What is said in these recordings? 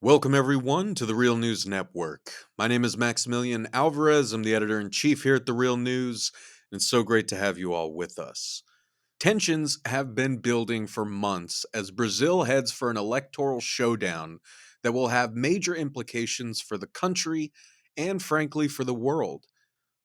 Welcome, everyone, to the Real News Network. My name is Maximilian Alvarez. I'm the editor-in-chief here at the Real News, and it's so great to have you all with us. Tensions have been building for months as Brazil heads for an electoral showdown that will have major implications for the country and, frankly, for the world.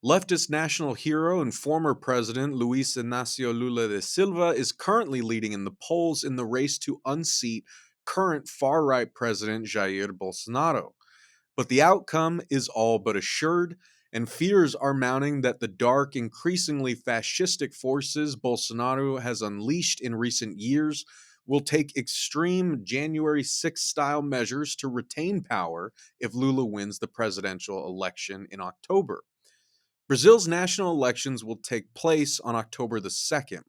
Leftist national hero and former president Luiz Inácio Lula de Silva is currently leading in the polls in the race to unseat current far right president Jair Bolsonaro. But the outcome is all but assured, and fears are mounting that the dark, increasingly fascistic forces Bolsonaro has unleashed in recent years will take extreme January 6th style measures to retain power if Lula wins the presidential election in October. Brazil's national elections will take place on October the 2nd.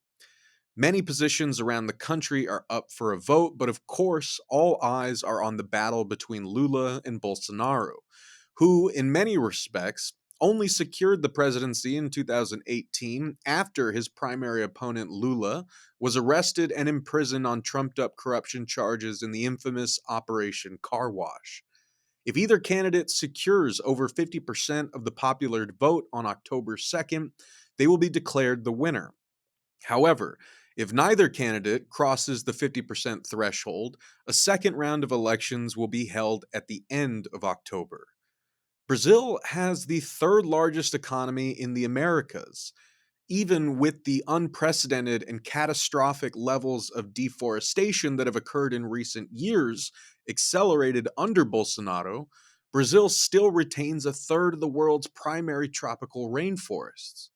Many positions around the country are up for a vote, but of course, all eyes are on the battle between Lula and Bolsonaro, who, in many respects, only secured the presidency in 2018 after his primary opponent, Lula, was arrested and imprisoned on trumped up corruption charges in the infamous Operation Car Wash. If either candidate secures over 50% of the popular vote on October 2nd, they will be declared the winner. However, if neither candidate crosses the 50% threshold, a second round of elections will be held at the end of October. Brazil has the third largest economy in the Americas. Even with the unprecedented and catastrophic levels of deforestation that have occurred in recent years, accelerated under Bolsonaro, Brazil still retains a third of the world's primary tropical rainforests.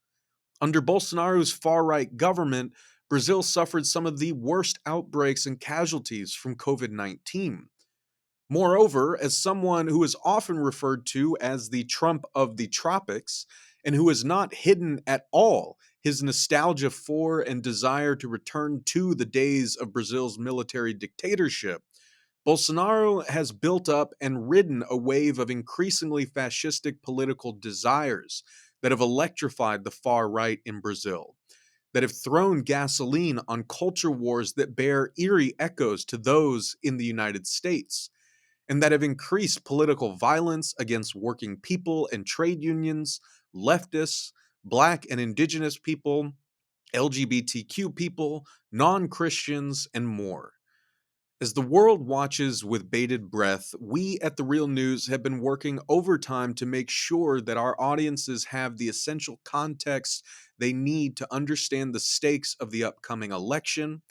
Under Bolsonaro's far right government, Brazil suffered some of the worst outbreaks and casualties from COVID 19. Moreover, as someone who is often referred to as the Trump of the tropics, and who has not hidden at all his nostalgia for and desire to return to the days of Brazil's military dictatorship, Bolsonaro has built up and ridden a wave of increasingly fascistic political desires that have electrified the far right in Brazil, that have thrown gasoline on culture wars that bear eerie echoes to those in the United States, and that have increased political violence against working people and trade unions, leftists, Black and Indigenous people, LGBTQ people, non Christians, and more. As the world watches with bated breath, we at The Real News have been working overtime to make sure that our audiences have the essential context they need to understand the stakes of the upcoming election,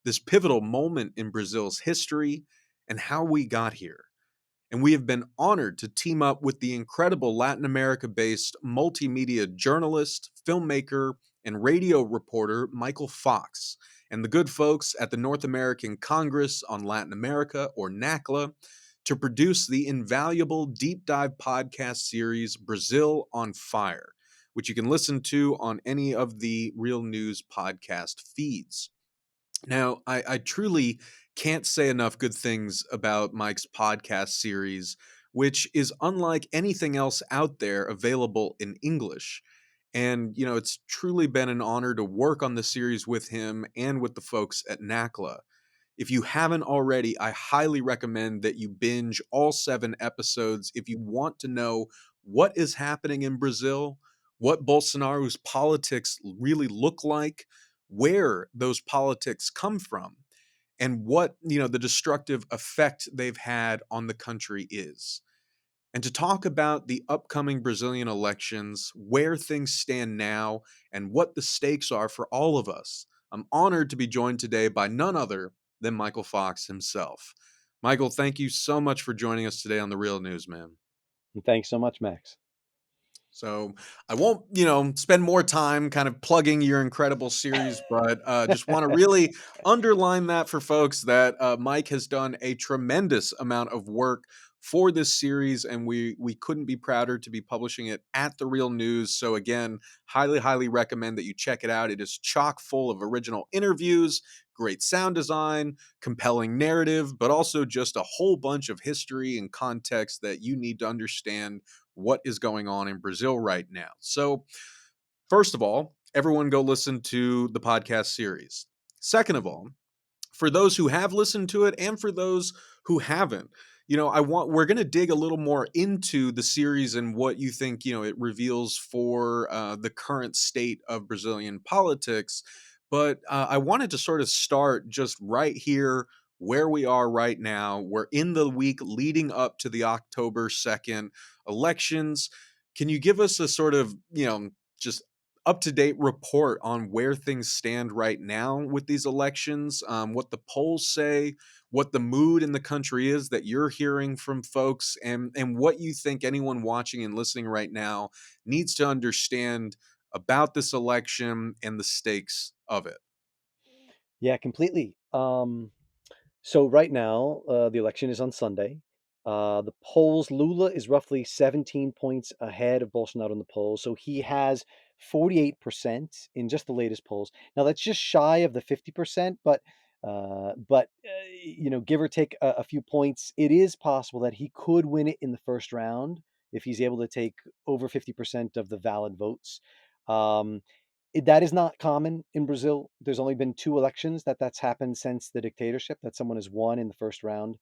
this pivotal moment in Brazil's history, and how we got here. And we have been honored to team up with the incredible Latin America based multimedia journalist, filmmaker, and radio reporter Michael Fox, and the good folks at the North American Congress on Latin America, or NACLA, to produce the invaluable deep dive podcast series Brazil on Fire, which you can listen to on any of the Real News podcast feeds. Now, I truly can't say enough good things about Mike's podcast series, which is unlike anything else out there available in English. And, it's truly been an honor to work on the series with him and with the folks at NACLA. If you haven't already, I highly recommend that you binge all 7 episodes if you want to know what is happening in Brazil, what Bolsonaro's politics really look like, where those politics come from, and what, the destructive effect they've had on the country is. And to talk about the upcoming Brazilian elections, where things stand now, and what the stakes are for all of us, I'm honored to be joined today by none other than Michael Fox himself. Michael, thank you so much for joining us today on The Real News, man. And thanks so much, Max. So I won't, spend more time kind of plugging your incredible series, but just want to really underline that for folks that Mike has done a tremendous amount of work for this series, and we couldn't be prouder to be publishing it at The Real News. So again, highly recommend that you check it out. It is chock full of original interviews, great sound design, compelling narrative, but also just a whole bunch of history and context that you need to understand what is going on in Brazil right now. So, first of all, everyone go listen to the podcast series. Second of all, for those who have listened to it and for those who haven't, we're going to dig a little more into the series and what you think, it reveals for the current state of Brazilian politics. But I wanted to sort of start just right here where we are right now. We're in the week leading up to the October 2nd elections. Can you give us a sort of, just up to date report on where things stand right now with these elections, what the polls say, what the mood in the country is that you're hearing from folks, and what you think anyone watching and listening right now needs to understand about this election and the stakes of it? Yeah, completely. So right now, the election is on Sunday. The polls, Lula is roughly 17 points ahead of Bolsonaro in the polls. So he has 48% in just the latest polls. Now that's just shy of the 50%, but give or take a few points, it is possible that he could win it in the first round if he's able to take over 50% of the valid votes. Um, that is not common in Brazil. There's only been 2 elections that's happened since the dictatorship, that someone has won in the first round.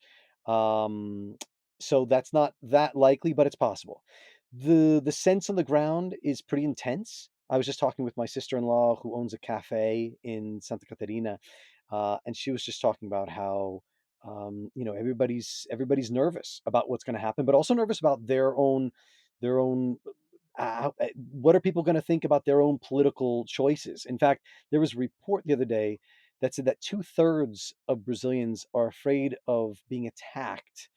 Um, so that's not that likely, but it's possible. The sense on the ground is pretty intense. I was just talking with my sister-in-law who owns a cafe in Santa Catarina, and she was just talking about how, everybody's nervous about what's gonna happen, but also nervous about their own what are people going to think about their own political choices? In fact, there was a report the other day that said that two-thirds of Brazilians are afraid of being attacked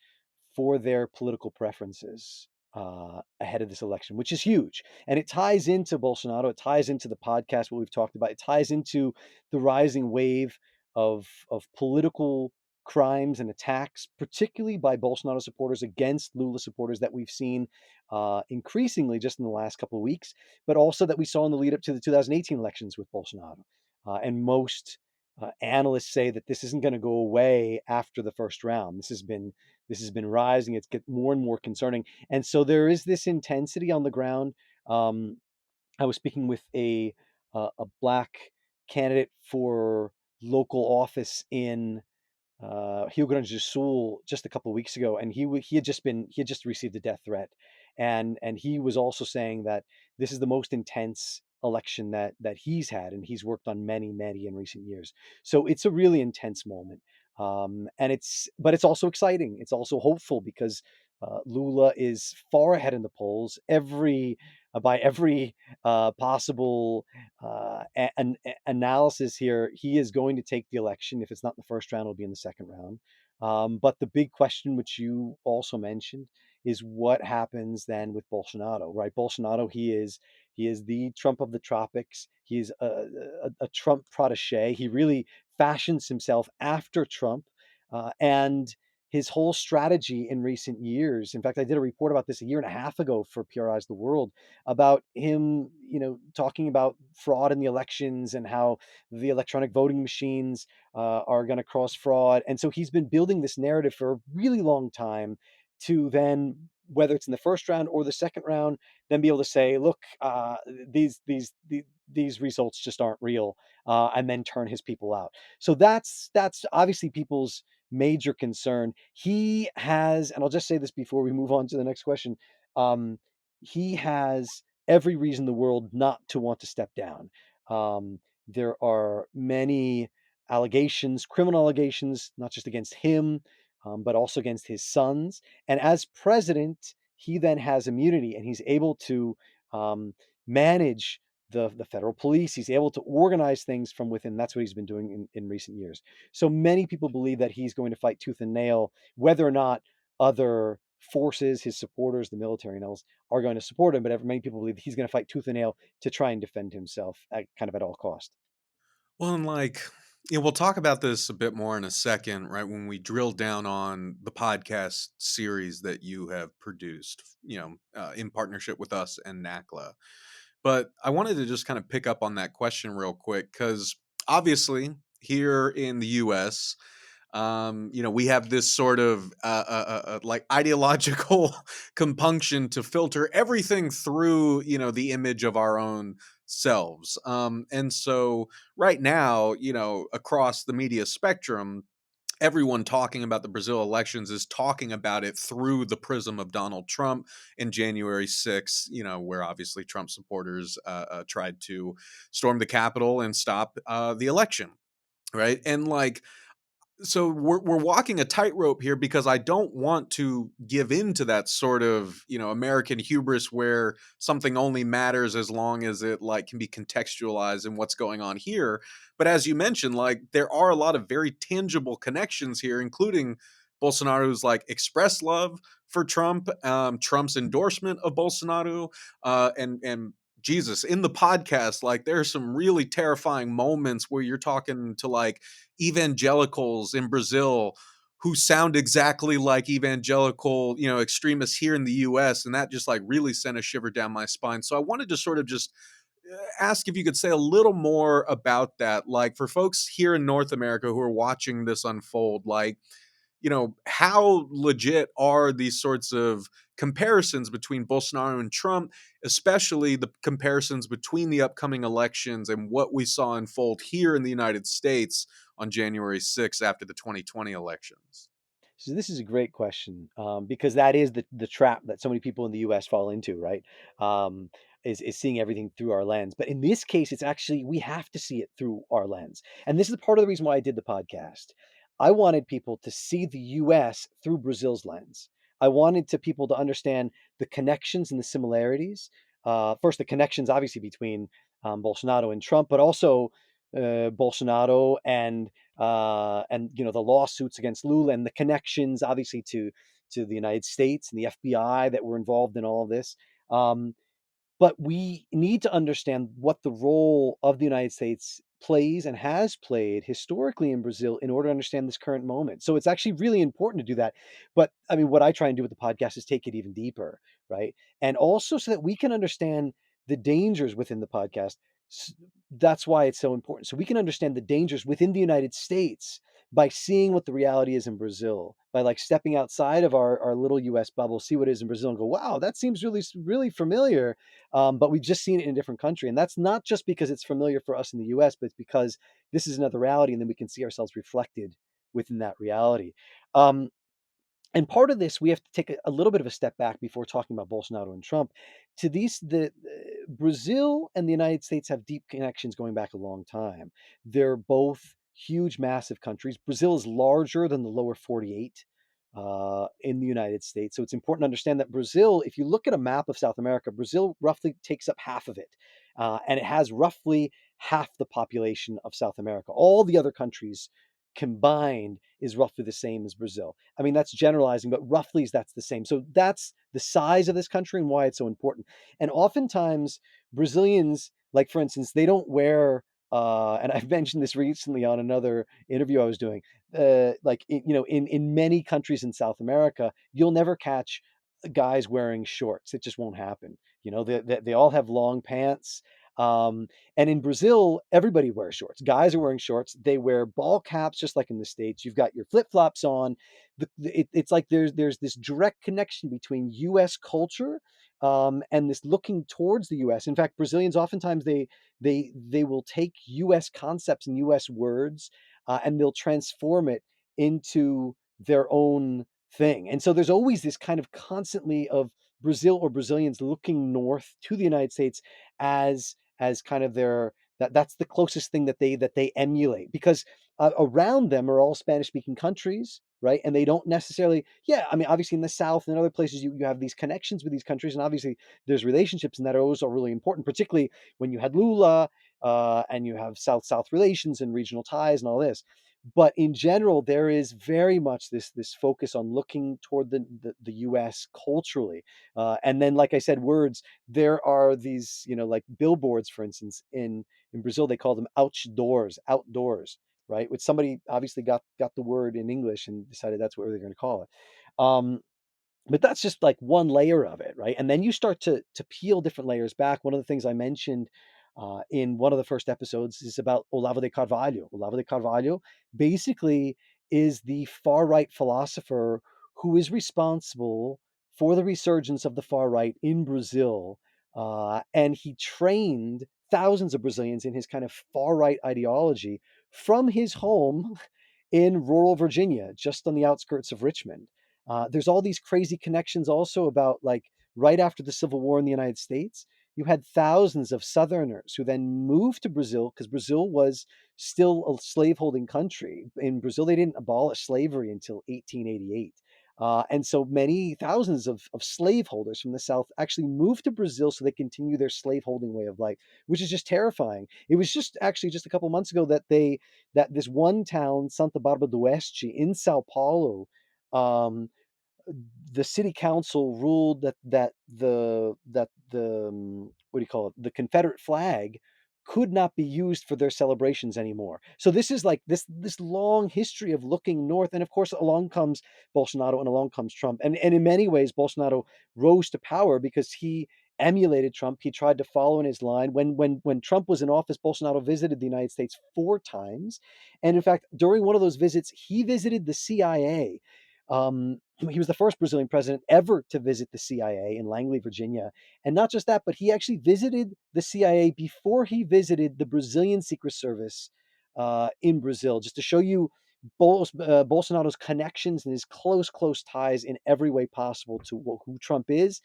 for their political preferences ahead of this election, which is huge. And it ties into Bolsonaro. It ties into the podcast, what we've talked about. It ties into the rising wave of political crimes and attacks, particularly by Bolsonaro supporters against Lula supporters that we've seen increasingly just in the last couple of weeks, but also that we saw in the lead up to the 2018 elections with Bolsonaro. And most analysts say that this isn't going to go away after the first round. This has been rising. It's get more and more concerning, and so there is this intensity on the ground. Um, I was speaking with a black candidate for local office in Rio Grande do Sul just a couple of weeks ago, and he had just received a death threat, and he was also saying that this is the most intense election that he's had, and he's worked on many in recent years. So it's a really intense moment, but it's also exciting. It's also hopeful because Lula is far ahead in the polls by every possible analysis here. He is going to take the election. If it's not in the first round, it'll be in the second round. But the big question, which you also mentioned, is what happens then with Bolsonaro, right? Bolsonaro, he is the Trump of the tropics. He is a Trump protege. He really fashions himself after Trump, and his whole strategy in recent years. In fact, I did a report about this a year and a half ago for PRI's The World about him, talking about fraud in the elections and how the electronic voting machines are going to cause fraud. And so he's been building this narrative for a really long time to then, whether it's in the first round or the second round, then be able to say, look, these results just aren't real, and then turn his people out. So that's obviously people's major concern. He has, and I'll just say this before we move on to the next question. Um, he has every reason in the world not to want to step down. There are many allegations, criminal allegations, not just against him, but also against his sons. And as president, he then has immunity, and he's able to manage the federal police. He's able to organize things from within. That's what he's been doing in recent years. So many people believe that he's going to fight tooth and nail, whether or not other forces, his supporters, the military and else, are going to support him. But many people believe he's going to fight tooth and nail to try and defend himself at all cost. Well, and we'll talk about this a bit more in a second, right? When we drill down on the podcast series that you have produced, in partnership with us and NACLA. But I wanted to just kind of pick up on that question real quick because obviously here in the US, we have this sort of like ideological compunction to filter everything through, the image of our own selves. And so right now, across the media spectrum, everyone talking about the Brazil elections is talking about it through the prism of Donald Trump and January 6th, where obviously Trump supporters tried to storm the Capitol and stop the election. Right. And like, so we're walking a tightrope here because I don't want to give in to that sort of American hubris where something only matters as long as it like can be contextualized in what's going on here. But as you mentioned, like there are a lot of very tangible connections here, including Bolsonaro's like express love for Trump, Trump's endorsement of Bolsonaro, and Jesus in the podcast. Like there are some really terrifying moments where you're talking to like evangelicals in Brazil who sound exactly like evangelical, extremists here in the US. And that just like really sent a shiver down my spine. So I wanted to sort of just ask if you could say a little more about that. Like for folks here in North America who are watching this unfold, like, how legit are these sorts of comparisons between Bolsonaro and Trump, especially the comparisons between the upcoming elections and what we saw unfold here in the United States on January 6th after the 2020 elections? So this is a great question, because that is the trap that so many people in the U.S. fall into, right? Um, is seeing everything through our lens. But in this case, it's actually we have to see it through our lens, and this is part of the reason why I did the podcast. I wanted people to see the U.S. through Brazil's lens. I wanted to people to understand the connections and the similarities. First, the connections obviously between Bolsonaro and Trump, but also Bolsonaro and the lawsuits against Lula and the connections obviously to the United States and the FBI that were involved in all of this. Um, but we need to understand what the role of the United States plays and has played historically in Brazil in order to understand this current moment. So it's actually really important to do that. But I mean, what I try and do with the podcast is take it even deeper, right? And also so that we can understand the dangers within the podcast. That's why it's so important. So we can understand the dangers within the United States by seeing what the reality is in Brazil, by like stepping outside of our little US bubble, see what it is in Brazil and go, wow, that seems really, really familiar, but we've just seen it in a different country. And that's not just because it's familiar for us in the US, but it's because this is another reality. And then we can see ourselves reflected within that reality. Um, and part of this, we have to take a little bit of a step back before talking about Bolsonaro and Trump. To these, the Brazil and the United States have deep connections going back a long time. They're both huge, massive countries. Brazil is larger than the lower 48 in the United States. So it's important to understand that Brazil, if you look at a map of South America, Brazil roughly takes up half of it. And it has roughly half the population of South America. All the other countries combined is roughly the same as Brazil. I mean, that's generalizing, but roughly that's the same. So that's the size of this country and why it's so important. And oftentimes, Brazilians, like for instance, they don't wear. And I've mentioned this recently on another interview I was doing. In many countries in South America, you'll never catch guys wearing shorts. It just won't happen. They all have long pants. Um, and in Brazil, everybody wears shorts. Guys are wearing shorts. They wear ball caps, just like in the States. You've got your flip flops on. It's like there's this direct connection between U.S. culture and this looking towards the U.S. In fact, Brazilians oftentimes they will take U.S. concepts and U.S. words and they'll transform it into their own thing. And so there's always this kind of constantly of Brazil or Brazilians looking north to the United States as kind of that's the closest thing that they emulate because around them are all Spanish speaking countries, right? And they don't necessarily, yeah, I mean, obviously in the South and other places, you have these connections with these countries, and obviously there's relationships, and that those are really important, particularly when you had Lula and you have South-South relations and regional ties and all this. But in general, there is very much this focus on looking toward the U.S. culturally, and then, like I said, words. There are these, like billboards, for instance, in Brazil, they call them outdoors, right? Which somebody obviously got the word in English and decided that's what they're going to call it. Um, but that's just like one layer of it, right? And then you start to peel different layers back. One of the things I mentioned in one of the first episodes is about Olavo de Carvalho. Olavo de Carvalho basically is the far right philosopher who is responsible for the resurgence of the far right in Brazil, and he trained thousands of Brazilians in his kind of far right ideology from his home in rural Virginia, just on the outskirts of Richmond. There's all these crazy connections also about, like, right after the Civil War in the United States, you had thousands of Southerners who then moved to Brazil because Brazil was still a slaveholding country. In Brazil, they didn't abolish slavery until 1888. And so many thousands of slaveholders from the South actually moved to Brazil so they continue their slaveholding way of life, which is just terrifying. It was just actually just a couple months ago that this one town, Santa Barbara do Oeste in Sao Paulo, um, the city council ruled that the what do you call it, the Confederate flag could not be used for their celebrations anymore. So this is like this long history of looking north, and of course along comes Bolsonaro and along comes Trump, and in many ways Bolsonaro rose to power because he emulated Trump. He tried to follow in his line. When Trump was in office, Bolsonaro visited the United States 4 times, and in fact during one of those visits he visited the CIA. He was the first Brazilian president ever to visit the CIA in Langley, Virginia. And not just that, but he actually visited the CIA before he visited the Brazilian Secret Service in Brazil, just to show you Bolsonaro's connections and his close ties in every way possible to who Trump is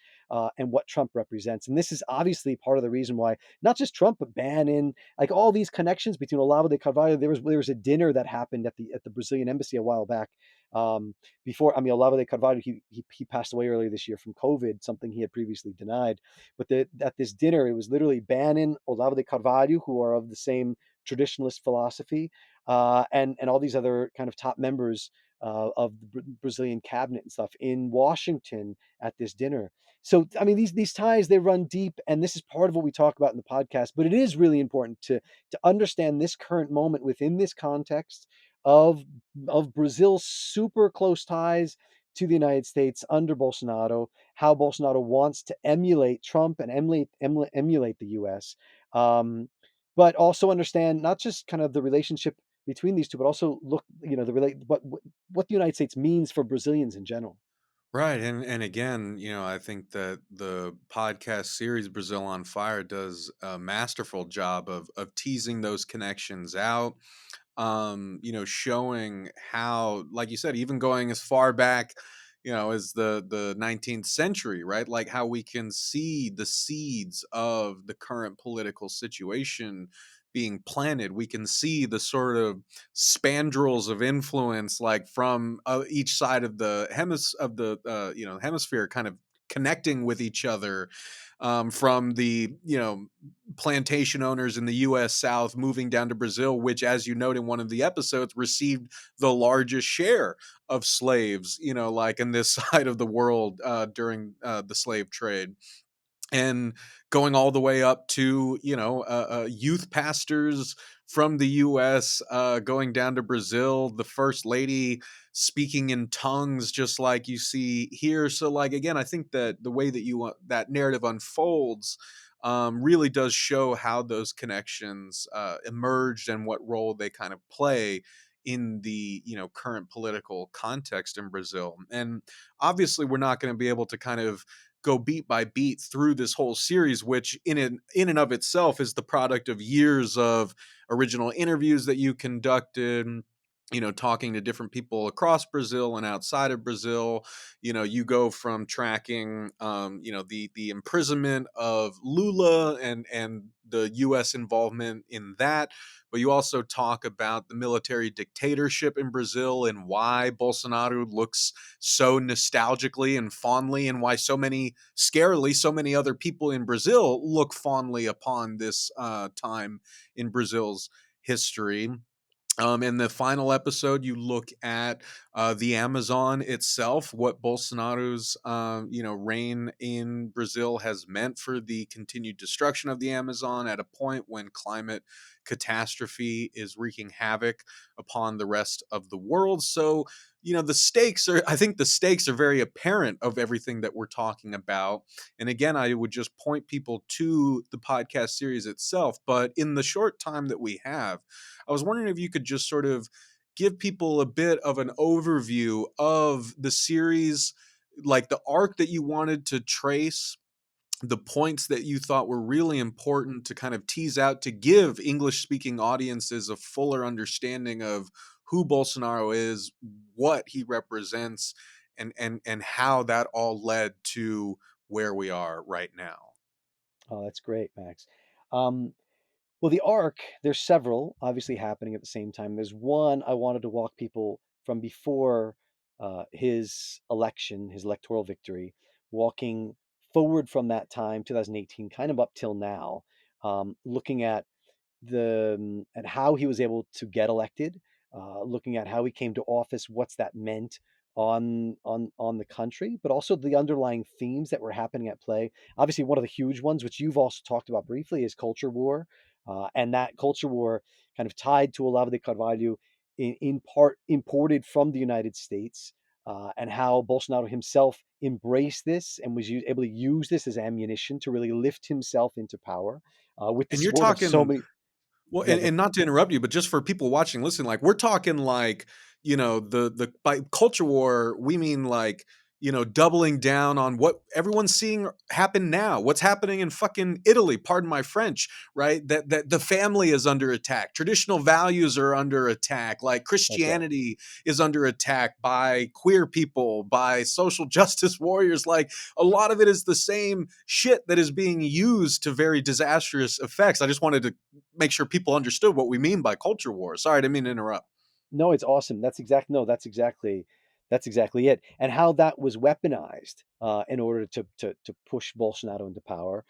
and what Trump represents. And this is obviously part of the reason why not just Trump, but Bannon, like all these connections between Olavo de Carvalho. There was a dinner that happened at the Brazilian embassy a while back. Um, Before, I mean, Olavo de Carvalho, he passed away earlier this year from COVID, something he had previously denied. But at this dinner, it was literally Bannon, Olavo de Carvalho, who are of the same traditionalist philosophy, and all these other kind of top members of the Brazilian cabinet and stuff in Washington at this dinner. So I mean, these ties, they run deep, and this is part of what we talk about in the podcast. But it is really important to understand this current moment within this context of Brazil's super close ties to the United States under Bolsonaro, how Bolsonaro wants to emulate Trump and emulate the U.S. Um, but also understand not just kind of the relationship between these two, but also look, the relate what the United States means for Brazilians in general. Right, and again, I think that the podcast series Brazil on Fire does a masterful job of teasing those connections out, showing how, like you said, even going as far back, as the 19th century, right? Like how we can see the seeds of the current political situation being planted. We can see the sort of spandrels of influence, like from each side of the hemisphere, kind of connecting with each other, from the plantation owners in the U.S. South moving down to Brazil, which, as you note in one of the episodes, received the largest share of slaves, like in this side of the world during the slave trade, and going all the way up to youth pastors from the U.S. Going down to Brazil, the first lady speaking in tongues, just like you see here. So, like again, I think that the way that that narrative unfolds really does show how those connections emerged and what role they kind of play in the current political context in Brazil. And obviously, we're not going to be able to kind of go beat by beat through this whole series, which in and of itself is the product of years of original interviews that you conducted, talking to different people across Brazil and outside of Brazil. You go from tracking, the imprisonment of Lula and the U.S. involvement in that, but you also talk about the military dictatorship in Brazil and why Bolsonaro looks so nostalgically and fondly, and why scarily, so many other people in Brazil look fondly upon this time in Brazil's history. In the final episode, you look at the Amazon itself, what Bolsonaro's reign in Brazil has meant for the continued destruction of the Amazon at a point when climate catastrophe is wreaking havoc upon the rest of the world. So, I think the stakes are very apparent of everything that we're talking about. And again, I would just point people to the podcast series itself. But in the short time that we have, I was wondering if you could just sort of give people a bit of an overview of the series, like the arc that you wanted to trace, the points that you thought were really important to kind of tease out to give English speaking audiences a fuller understanding of who Bolsonaro is, what he represents, and how that all led to where we are right now. Oh, that's great, Max. Um, well, the arc, there's several obviously happening at the same time. There's one I wanted to walk people from before his election, his electoral victory, walking forward from that time, 2018, kind of up till now, looking at at how he was able to get elected, looking at how he came to office, what's that meant on the country, but also the underlying themes that were happening at play. Obviously, one of the huge ones, which you've also talked about briefly, is culture war, and that culture war kind of tied to Olavo de Carvalho, in part imported from the United States. And how Bolsonaro himself embraced this and was able to use this as ammunition to really lift himself into power, with the And you're support of so talking many. Well, Yeah, and not to interrupt you, but just for people watching, listen, like we're talking like, the by culture war, we mean like, doubling down on what everyone's seeing happen now. What's happening in fucking Italy, pardon my French, right? That the family is under attack. Traditional values are under attack. Like that's right. Christianity is under attack by queer people, by social justice warriors. Like a lot of it is the same shit that is being used to very disastrous effects. I just wanted to make sure people understood what we mean by culture war. Sorry, I didn't mean to interrupt. No, it's awesome. That's exactly it. And how that was weaponized in order to push Bolsonaro into power.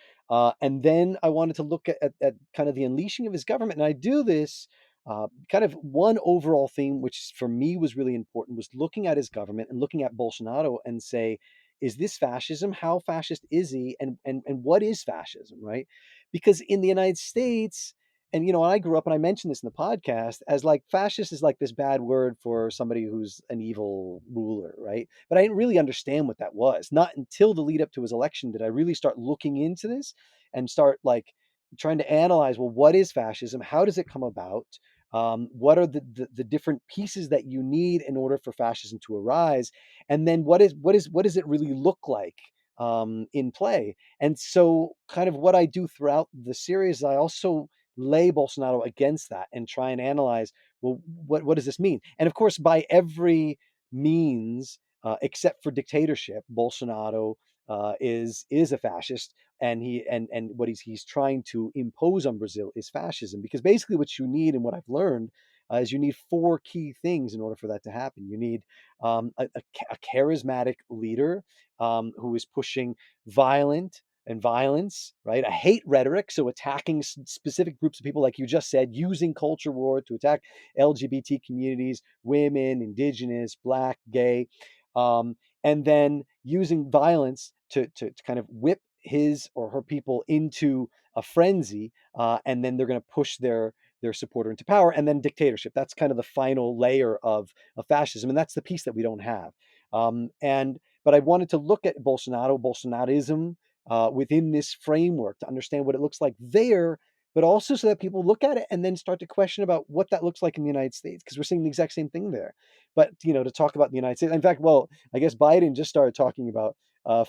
And then I wanted to look at kind of the unleashing of his government. And I do this kind of one overall theme, which for me was really important, was looking at his government and looking at Bolsonaro and say, is this fascism? How fascist is he? And what is fascism, right? Because in the United States, and I grew up, and I mentioned this in the podcast, as like fascist is like this bad word for somebody who's an evil ruler, right? But I didn't really understand what that was. Not until the lead up to his election did I really start looking into this and start like trying to analyze, well, what is fascism? How does it come about? What are the different pieces that you need in order for fascism to arise? And then what does it really look like in play? And so kind of what I do throughout the series, I also lay Bolsonaro against that and try and analyze, well, what does this mean? And of course, by every means, except for dictatorship, Bolsonaro is a fascist, and what he's trying to impose on Brazil is fascism. Because basically, what you need, and what I've learned, is you need four key things in order for that to happen. You need a charismatic leader who is pushing violent and violence, right? A hate rhetoric, so attacking specific groups of people, like you just said, using culture war to attack LGBT communities, women, indigenous, black, gay, and then using violence to kind of whip his or her people into a frenzy, and then they're going to push their supporter into power, and then dictatorship. That's kind of the final layer of fascism, and that's the piece that we don't have. And but I wanted to look at Bolsonarism, within this framework, to understand what it looks like there, but also so that people look at it and then start to question about what that looks like in the United States, because we're seeing the exact same thing there. But to talk about the United States, in fact, well, I guess Biden just started talking about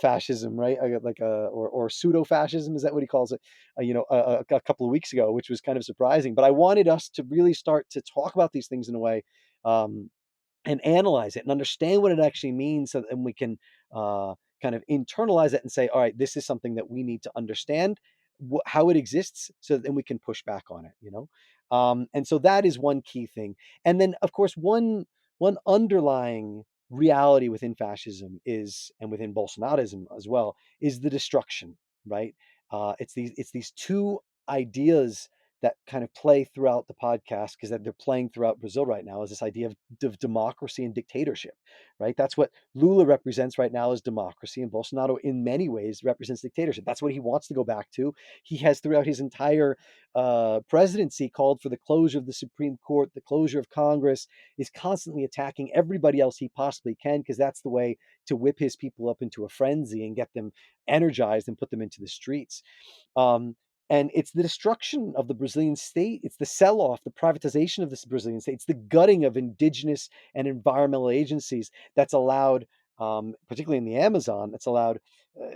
fascism, right? I got like or pseudo fascism, is that what he calls it? A couple of weeks ago, which was kind of surprising. But I wanted us to really start to talk about these things in a way. And analyze it and understand what it actually means, so that we can kind of internalize it and say, all right, this is something that we need to understand how it exists, so that then we can push back on it. And so that is one key thing. And then of course, one underlying reality within fascism is, and within Bolsonarism as well, is the destruction, right? It's these two ideas that kind of play throughout the podcast, because that they're playing throughout Brazil right now, is this idea of democracy and dictatorship, right? That's what Lula represents right now, as democracy, and Bolsonaro in many ways represents dictatorship. That's what he wants to go back to. He has throughout his entire presidency called for the closure of the Supreme Court, the closure of Congress, is constantly attacking everybody else he possibly can, because that's the way to whip his people up into a frenzy and get them energized and put them into the streets. Um, and it's the destruction of the Brazilian state. It's the sell off, the privatization of this Brazilian state. It's the gutting of indigenous and environmental agencies that's allowed, particularly in the Amazon, that's allowed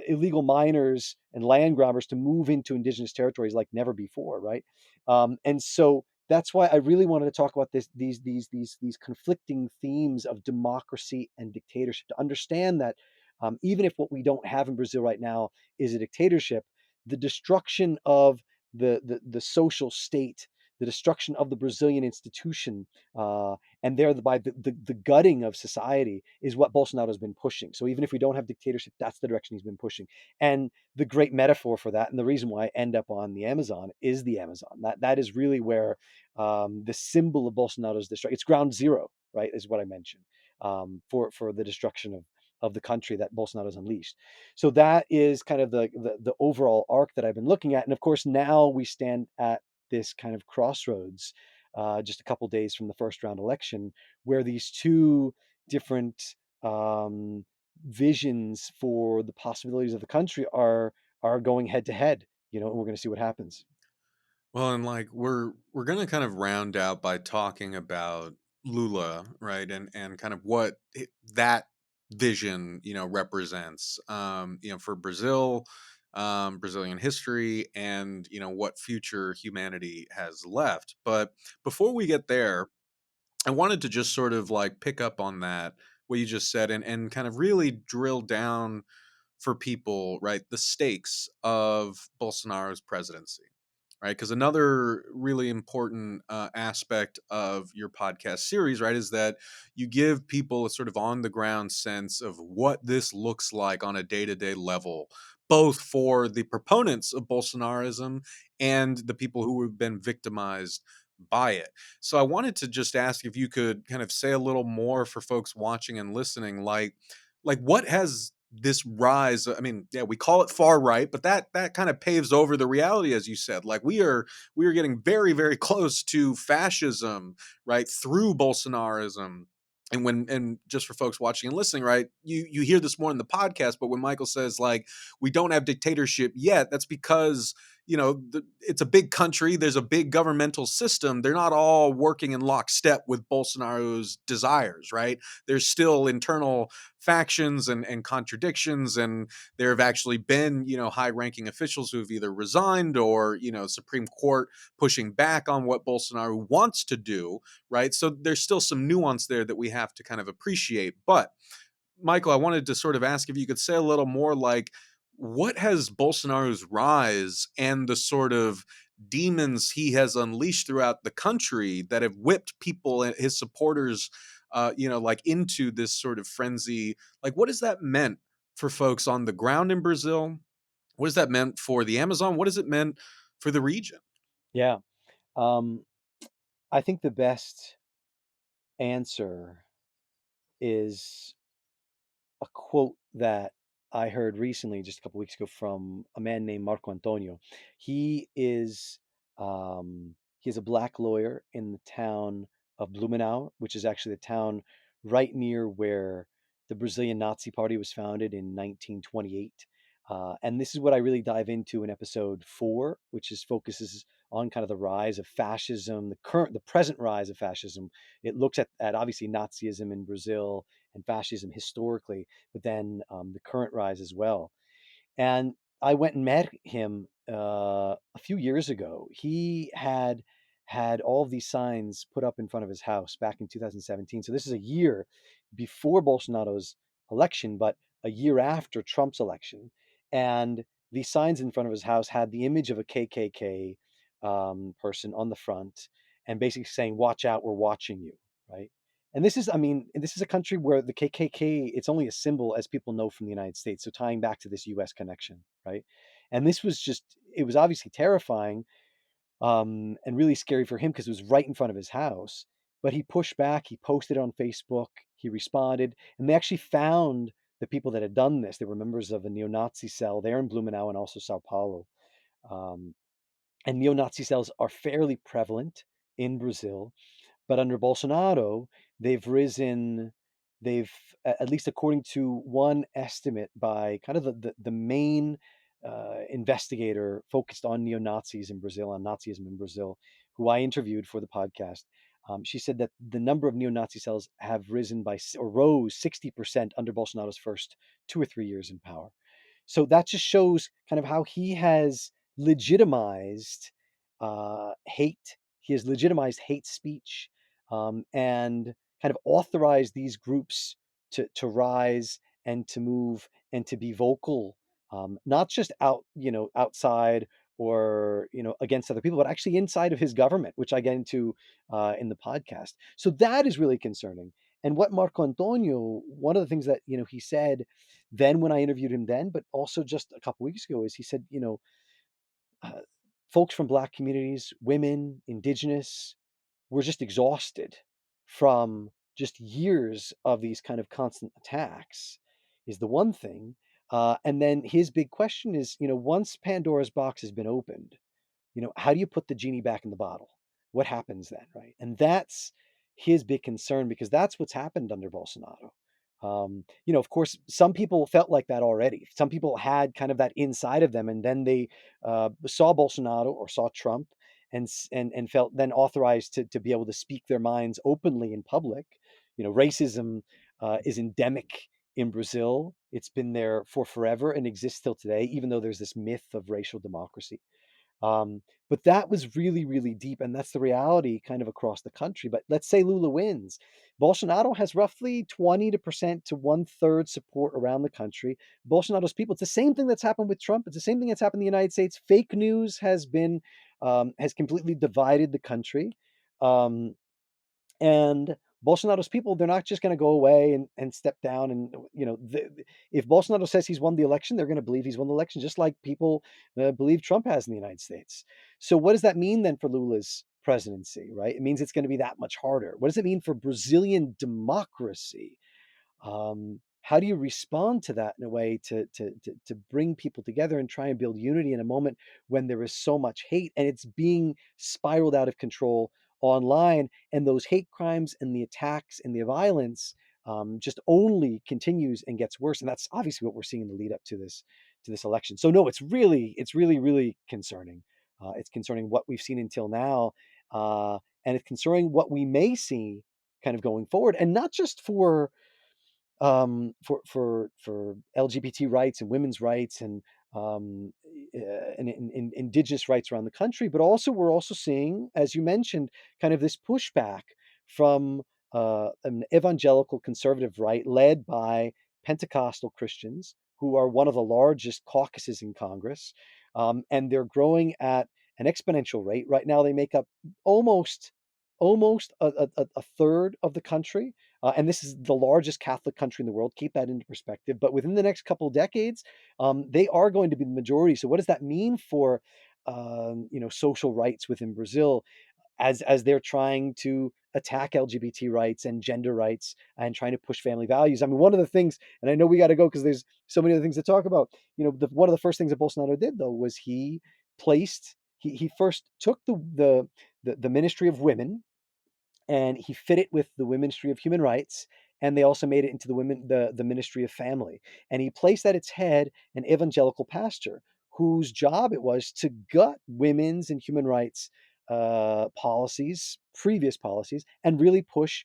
illegal miners and land grabbers to move into indigenous territories like never before, right? And so that's why I really wanted to talk about these conflicting themes of democracy and dictatorship, to understand that even if what we don't have in Brazil right now is a dictatorship, the destruction of the social state, the destruction of the Brazilian institution, and thereby the gutting of society is what Bolsonaro has been pushing. So even if we don't have dictatorship, that's the direction he's been pushing. And the great metaphor for that, and the reason why I end up on the Amazon, is the Amazon. That is really where the symbol of Bolsonaro's destruction. It's ground zero, right? Is what I mentioned for the destruction of the country that Bolsonaro's unleashed. So that is kind of the overall arc that I've been looking at. And of course, now we stand at this kind of crossroads, just a couple days from the first round election, where these two different um, visions for the possibilities of the country are going head to head. And we're going to see what happens. Well, and like we're gonna kind of round out by talking about Lula, right, and kind of what that vision, represents, for Brazil, Brazilian history, and what future humanity has left. But before we get there, I wanted to just sort of like pick up on that what you just said and kind of really drill down for people, right, the stakes of Bolsonaro's presidency, right? Because another really important aspect of your podcast series, right, is that you give people a sort of on the ground sense of what this looks like on a day to day level, both for the proponents of Bolsonarism and the people who have been victimized by it. So I wanted to just ask if you could kind of say a little more for folks watching and listening, like what has this rise, I mean, yeah, we call it far right, but that kind of paves over the reality, as you said. Like we are getting very very close to fascism, right, through Bolsonarism. And just for folks watching and listening, right, you hear this more in the podcast, but when Michael says like we don't have dictatorship yet, that's because it's a big country. There's a big governmental system. They're not all working in lockstep with Bolsonaro's desires, right? There's still internal factions and contradictions, and there have actually been high-ranking officials who have either resigned or Supreme Court pushing back on what Bolsonaro wants to do, right? So there's still some nuance there that we have to kind of appreciate. But Michael, I wanted to sort of ask if you could say a little more like what has Bolsonaro's rise and the sort of demons he has unleashed throughout the country that have whipped people and his supporters, like into this sort of frenzy. Like, what has that meant for folks on the ground in Brazil? What has that meant for the Amazon? What has it meant for the region? Yeah. Um, I think the best answer is a quote that I heard recently, just a couple weeks ago, from a man named Marco Antonio. He is he is a black lawyer in the town of Blumenau, which is actually the town right near where the Brazilian Nazi Party was founded in 1928. And this is what I really dive into in episode 4, which is focuses on kind of the rise of fascism, the present rise of fascism. It looks at obviously Nazism in Brazil and fascism historically, but then the current rise as well. And I went and met him a few years ago. He had all of these signs put up in front of his house back in 2017. So this is a year before Bolsonaro's election, but a year after Trump's election. And these signs in front of his house had the image of a KKK person on the front, and basically saying, "Watch out, we're watching you." Right. And this is, I mean, this is a country where the KKK, it's only a symbol, as people know from the United States. So tying back to this US connection, right? And this was just, it was obviously terrifying, and really scary for him because it was right in front of his house. But he pushed back, he posted on Facebook, he responded, and they actually found the people that had done this. They were members of a neo Nazi cell there in Blumenau and also Sao Paulo. Um, and neo Nazi cells are fairly prevalent in Brazil. But under Bolsonaro, they've risen, they've, at least according to one estimate by kind of the main investigator focused on neo Nazis in Brazil, on Nazism in Brazil, who I interviewed for the podcast. She said that the number of neo Nazi cells have risen by, or rose 60% under Bolsonaro's first 2 or 3 years in power. So that just shows kind of how he has legitimized hate he has legitimized hate speech, and kind of authorized these groups to rise and to move and to be vocal, not just outside or against other people, but actually inside of his government, which I get into in the podcast. So that is really concerning. And what Marco Antonio, one of the things that he said then when I interviewed him then, but also just a couple weeks ago, is he said, uh, folks from Black communities, women, indigenous, we're just exhausted from just years of these kind of constant attacks, is the one thing. And then his big question is, once Pandora's box has been opened, how do you put the genie back in the bottle? What happens then, right? And that's his big concern, because that's what's happened under Bolsonaro. Of course, some people felt like that already. Some people had kind of that inside of them, and then they saw Bolsonaro or saw Trump, and felt then authorized to be able to speak their minds openly in public. Racism is endemic in Brazil. It's been there for forever and exists still today, even though there's this myth of racial democracy. But that was really, really deep, and that's the reality kind of across the country. But let's say Lula wins. Bolsonaro has roughly 20% to one-third support around the country. Bolsonaro's people, it's the same thing that's happened with Trump. It's the same thing that's happened in the United States. Fake news has completely divided the country. Um, and Bolsonaro's people, they're not just going to go away and step down. And, if Bolsonaro says he's won the election, they're going to believe he's won the election, just like people believe Trump has in the United States. So what does that mean then for Lula's presidency, right? It means it's going to be that much harder. What does it mean for Brazilian democracy? How do you respond to that in a way to bring people together and try and build unity in a moment when there is so much hate and it's being spiraled out of control online, and those hate crimes and the attacks and the violence just only continues and gets worse? And that's obviously what we're seeing in the lead up to this election. So no, it's really really concerning. It's concerning what we've seen until now, and it's concerning what we may see kind of going forward, and not just for LGBT rights and women's rights um, and indigenous rights around the country, but also we're also seeing, as you mentioned, kind of this pushback from an evangelical conservative right led by Pentecostal Christians, who are one of the largest caucuses in Congress, and they're growing at an exponential rate. Right now, they make up almost almost a third of the country, and this is the largest Catholic country in the world. Keep that into perspective. But within the next couple of decades, they are going to be the majority. So, what does that mean for social rights within Brazil, as they're trying to attack LGBT rights and gender rights and trying to push family values? I mean, one of the things, and I know we got to go because there's so many other things to talk about. One of the first things that Bolsonaro did, though, was he first took the Ministry of Women, and he fit it with the Ministry of Human Rights, and they also made it into the Ministry of Family. And he placed at its head an evangelical pastor whose job it was to gut women's and human rights policies, previous policies, and really push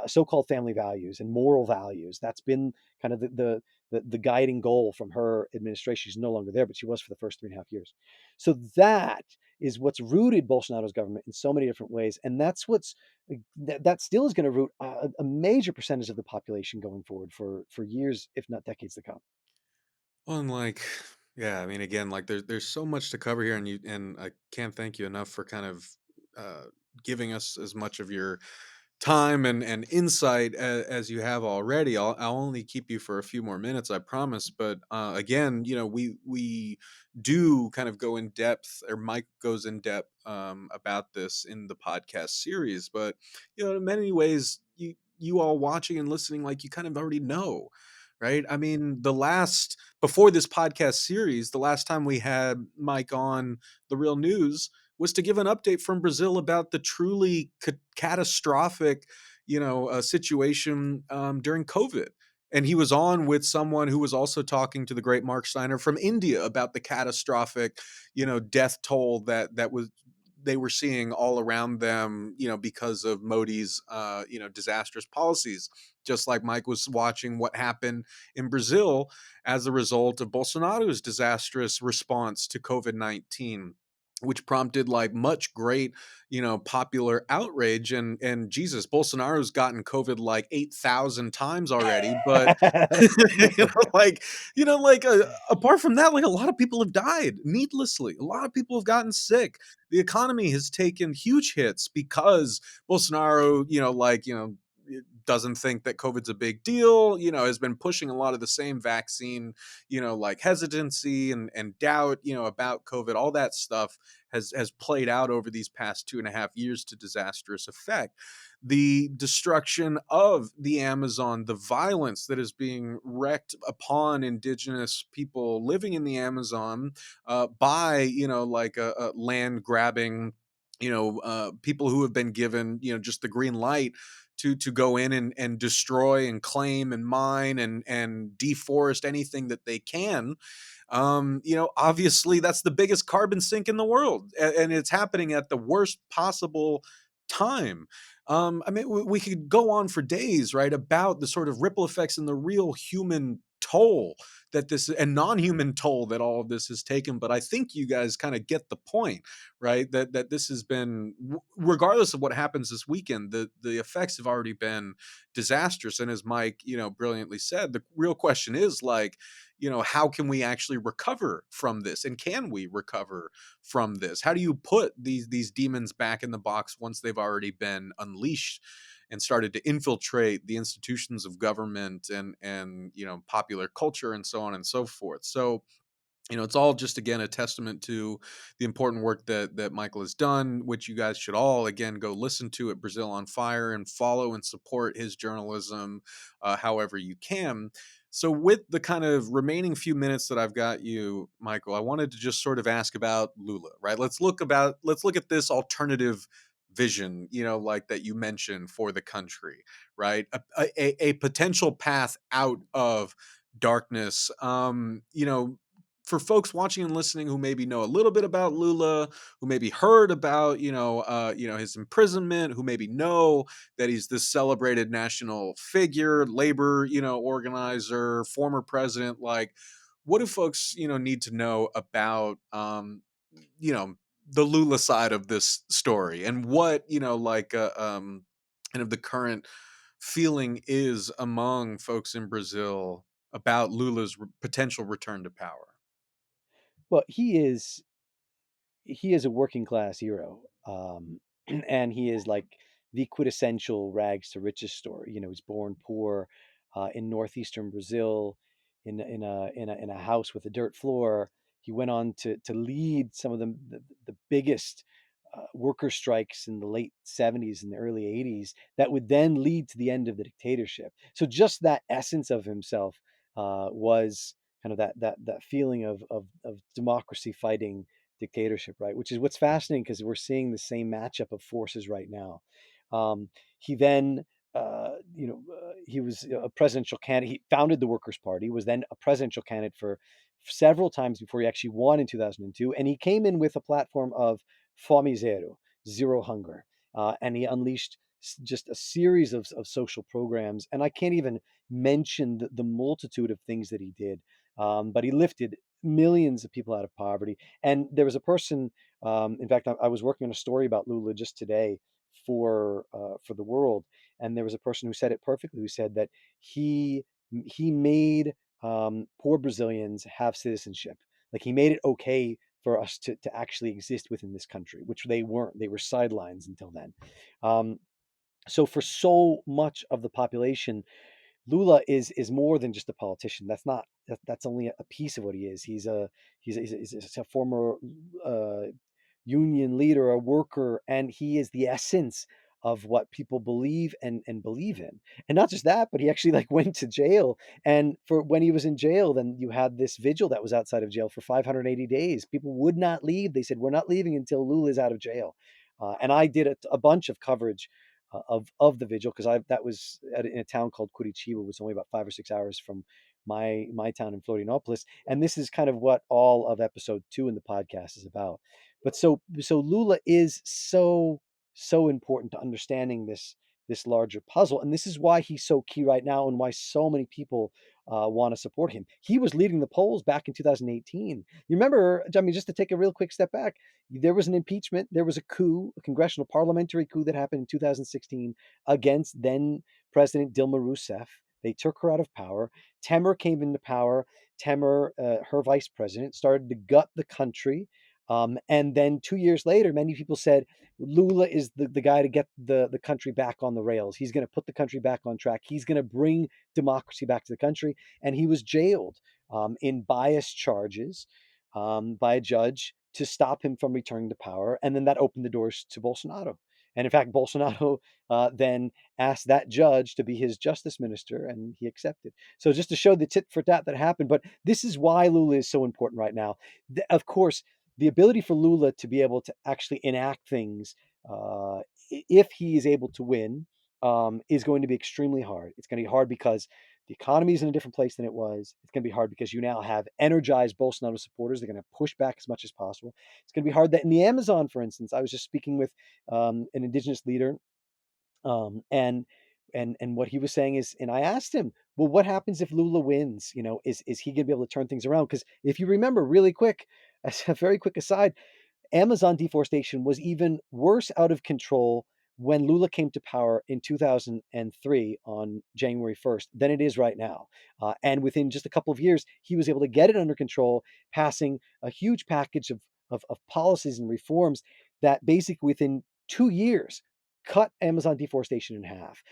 so-called family values and moral values. That's been kind of the guiding goal from her administration. She's no longer there, but she was for the first 3.5 years. So that is what's rooted Bolsonaro's government in so many different ways, and that still is going to root a major percentage of the population going forward for years, if not decades to come. Well, and yeah, I mean, again, there's so much to cover here, and I can't thank you enough for kind of uh, giving us as much of your time and insight as you have already. I'll only keep you for a few more minutes, I promise. But again, we do kind of go in depth, or Mike goes in depth about this in the podcast series. But in many ways, you all watching and listening, like, you kind of already know, right? I mean, the last before this podcast series, the last time we had Mike on the Real News was to give an update from Brazil about the truly catastrophic, situation during COVID. And he was on with someone who was also talking to the great Mark Steiner from India about the catastrophic, death toll that was they were seeing all around them, because of Modi's, disastrous policies. Just like Mike was watching what happened in Brazil as a result of Bolsonaro's disastrous response to COVID-19. which prompted like much great, popular outrage. And Jesus, Bolsonaro's gotten COVID like 8,000 times already, but like, apart from that, like a lot of people have died needlessly. A lot of people have gotten sick. The economy has taken huge hits because Bolsonaro, doesn't think that COVID's a big deal, has been pushing a lot of the same vaccine, like hesitancy and doubt, about COVID. All that stuff has played out over these past 2.5 years to disastrous effect. The destruction of the Amazon, the violence that is being wreaked upon indigenous people living in the Amazon by, a land grabbing, people who have been given, just the green light to go in and destroy and claim and mine and deforest anything that they can. Obviously that's the biggest carbon sink in the world, and it's happening at the worst possible time. I mean, we could go on for days, right, about the sort of ripple effects and the real human toll that this and non-human toll that all of this has taken. But I think you guys kind of get the point, right? That this has been, regardless of what happens this weekend, the effects have already been disastrous. And as Mike, brilliantly said, the real question is like, how can we actually recover from this, and can we recover from this? How do you put these demons back in the box once they've already been unleashed and started to infiltrate the institutions of government and popular culture and so on and so forth? So it's all just again a testament to the important work that Michael has done, which you guys should all again go listen to at Brazil on Fire and follow and support his journalism however you can. So, with the kind of remaining few minutes that I've got you, Michael, I wanted to just sort of ask about Lula, right? Let's look at this alternative vision, like that you mentioned for the country, right? A potential path out of darkness. For folks watching and listening who maybe know a little bit about Lula, who maybe heard about his imprisonment, who maybe know that he's this celebrated national figure, labor organizer, former president. Like, what do folks need to know about you know the Lula side of this story, and what kind of the current feeling is among folks in Brazil about Lula's potential return to power? Well, he is a working class hero, and he is like the quintessential rags to riches story. He was born poor in northeastern Brazil, in a house with a dirt floor. He went on to lead some of the biggest worker strikes in the late 70s and the early 80s that would then lead to the end of the dictatorship. So just that essence of himself was kind of that feeling of democracy fighting dictatorship, right? Which is what's fascinating, because we're seeing the same matchup of forces right now. He then, he was a presidential candidate. He founded the Workers' Party, was then a presidential candidate for several times before he actually won in 2002. And he came in with a platform of Fome Zero, zero hunger. And he unleashed just a series of social programs. And I can't even mention the multitude of things that he did. But he lifted millions of people out of poverty. And there was a person, in fact, I was working on a story about Lula just today for the world, and there was a person who said it perfectly. Who said that he made poor Brazilians have citizenship. Like, he made it okay for us to actually exist within this country, which they weren't. They were sidelines until then. Um, so for so much of the population, Lula is more than just a politician. That's only a piece of what he is. He's a former uh, union leader, a worker, and he is the essence of what people believe and believe in. And not just that, but he actually like went to jail. And for when he was in jail, then you had this vigil that was outside of jail for 580 days. People would not leave. They said, "We're not leaving until Lula is out of jail." And I did a bunch of coverage of the vigil, because I that was in a town called Curitiba, which was only about 5 or 6 hours from my town in Florianopolis. And this is kind of what all of episode 2 in the podcast is about. But so Lula is so important to understanding this larger puzzle, and this is why he's so key right now, and why so many people want to support him. He was leading the polls back in 2018. You remember, I mean, just to take a real quick step back, there was an impeachment, there was a coup, a congressional parliamentary coup that happened in 2016 against then President Dilma Rousseff. They took her out of power. Temer came into power. Temer, her vice president, started to gut the country. And then 2 years later, many people said Lula is the guy to get the country back on the rails. He's going to put the country back on track. He's going to bring democracy back to the country. And he was jailed in bias charges by a judge to stop him from returning to power. And then that opened the doors to Bolsonaro. And in fact, Bolsonaro then asked that judge to be his justice minister, and he accepted. So just to show the tit for tat that happened, but this is why Lula is so important right now. Of course, the ability for Lula to be able to actually enact things, if he is able to win, is going to be extremely hard. It's going to be hard because the economy is in a different place than it was. It's going to be hard because you now have energized Bolsonaro supporters. They're going to push back as much as possible. It's going to be hard that in the Amazon, for instance, I was just speaking with an indigenous leader, and what he was saying is, and I asked him, well, what happens if Lula wins? Is he going to be able to turn things around? Because if you remember, really quick, as a very quick aside, Amazon deforestation was even worse out of control when Lula came to power in 2003 on January 1st than it is right now. And within just a couple of years, he was able to get it under control, passing a huge package of policies and reforms that basically within 2 years cut Amazon deforestation in half,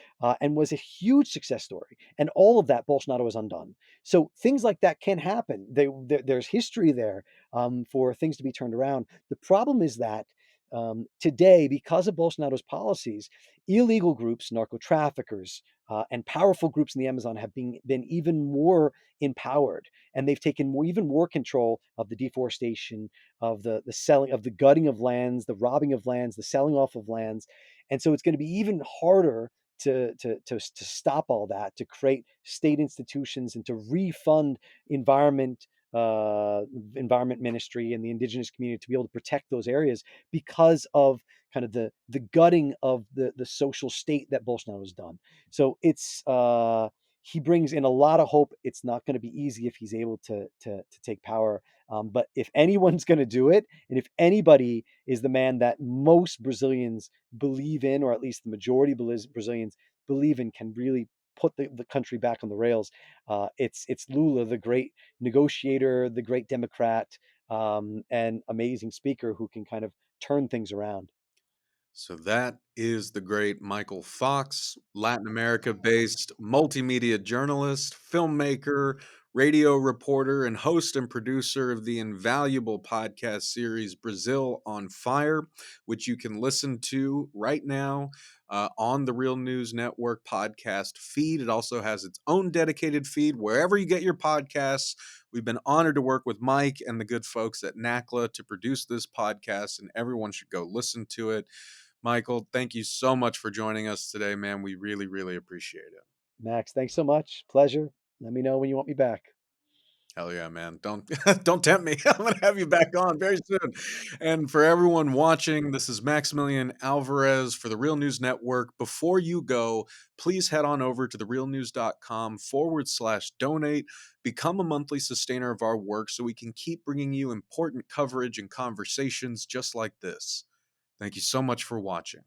and was a huge success story. And all of that, Bolsonaro has undone. So things like that can happen. There's history there for things to be turned around. The problem is that today, because of Bolsonaro's policies, illegal groups, narco traffickers, and powerful groups in the Amazon have been even more empowered, and they've taken even more control of the deforestation, of the selling, of the gutting of lands, the robbing of lands, the selling off of lands, and so it's going to be even harder to stop all that, to create state institutions and to refund environment environment ministry and the indigenous community to be able to protect those areas because of kind of the gutting of the social state that Bolsonaro has done. So it's he brings in a lot of hope. It's not going to be easy if he's able to take power. But if anyone's going to do it, and if anybody is the man that most Brazilians believe in, or at least the majority of Brazilians believe in, can really put the country back on the rails, it's Lula, the great negotiator, the great Democrat, and amazing speaker who can kind of turn things around. So that is the great Michael Fox, Latin America based multimedia journalist, filmmaker, radio reporter, and host and producer of the invaluable podcast series Brazil on Fire, which you can listen to right now on the Real News Network podcast feed. It also has its own dedicated feed wherever you get your podcasts. We've been honored to work with Mike and the good folks at NACLA to produce this podcast, and everyone should go listen to it. Michael, thank you so much for joining us today, man. We really, really appreciate it. Max, thanks so much. Pleasure. Let me know when you want me back. Hell yeah, man. Don't don't tempt me. I'm gonna have you back on very soon. And for everyone watching, this is Maximilian Alvarez for the Real News Network. Before you go, please head on over to therealnews.com/donate. Become a monthly sustainer of our work so we can keep bringing you important coverage and conversations just like this. Thank you so much for watching.